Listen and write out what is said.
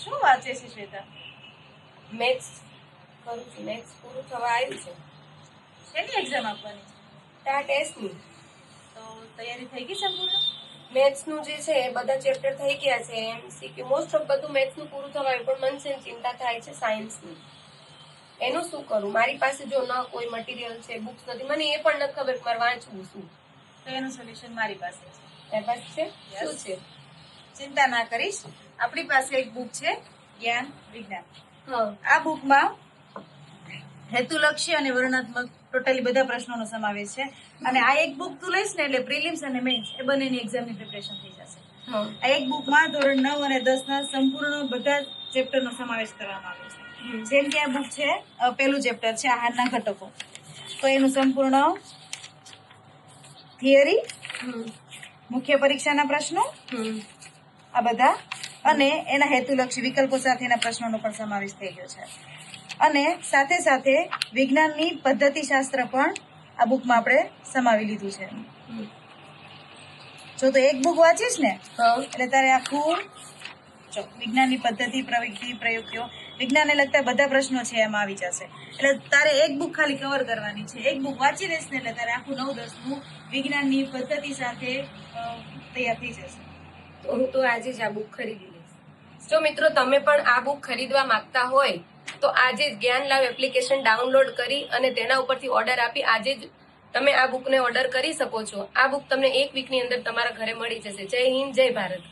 શું વાંચે છે શ્વેતા? મેથ્સ કરું છું. મેથ્સ પૂરું થવા આવ્યું છે. શેની એક્ઝામ આપવાની છે? આ ટેસ્ટની. તો તૈયારી થઈ ગઈ સંપૂર્ણ? મેથ્સનું જે છે એ બધા ચેપ્ટર થઈ ગયા છે. એમસીક્યુ મોસ્ટ ઓફ બધું મેથ્સનું પૂરું થવા આવ્યું, પણ મને છે ને ચિંતા થાય છે સાયન્સની. એનું શું કરું? મારી પાસે જો ન કોઈ મટીરિયલ છે, બુક્સ નથી, મને એ પણ નથી ખબર કે મારે વાંચવું શું. તો એનું સોલ્યુશન મારી પાસે છે. તારી પાસે છે? શું છે? ચિંતા ના કરીશ. આપણી પાસે એક બુક છે, જ્ઞાન વિજ્ઞાન. હા. આ બુકમાં હેતુલક્ષી અને વર્ણનાત્મક ટોટલી બધા પ્રશ્નોનો સમાવેશ છે. અને આ એક બુક તું લઈશ ને એટલે પ્રિલિમ્સ અને મેઇન્સ એ બંનેની એક્ઝામની પ્રિપરેશન થઈ જશે. હા. આ એક બુકમાં ધોરણ 9 અને 10 ના સંપૂર્ણ બધા ચેપ્ટરનો સમાવેશ કરવામાં આવ્યો છે. જેમ કે આ બુક છે, પહેલું ચેપ્ટર છે આહારના ઘટકો. તો એનું સંપૂર્ણ થિયરી, મુખ્ય પરીક્ષાના પ્રશ્નો, આ બધા અને એના હેતુલક્ષી વિકલ્પો સાથેના પ્રશ્નોનો પણ સમાવેશ થઈ ગયો છે. અને સાથે સાથે વિજ્ઞાનની પદ્ધતિશાસ્ત્ર પણ આ બુકમાં આપણે સમાવી લીધું છે. જો તો એક બુક વાંચીશ ને એટલે તારે આખું વિજ્ઞાનની પદ્ધતિ, પ્રવૃત્તિ, પ્રયુક્તિઓ, વિજ્ઞાનને લગતા બધા પ્રશ્નો છે એમાં આવી જશે. એટલે તારે એક બુક ખાલી કવર કરવાની છે. એક બુક વાંચી લેશ ને એટલે તારે આખું 9-10 વિજ્ઞાનની પદ્ધતિ સાથે તૈયાર થઈ જશે. તો હું તો આજે જ આ બુક ખરીદી લઈશ. જો મિત્રો તમે પણ આ બુક ખરીદવા માંગતા હોય તો આજે જ જ્ઞાન લાવ એપ્લિકેશન ડાઉનલોડ કરી અને તેના ઉપરથી ઓર્ડર આપી આજે જ તમે આ બુકને ઓર્ડર કરી શકો છો. આ બુક તમને 1 વીકની અંદર તમારા ઘરે મળી જશે. જય હિન્દ, જય ભારત.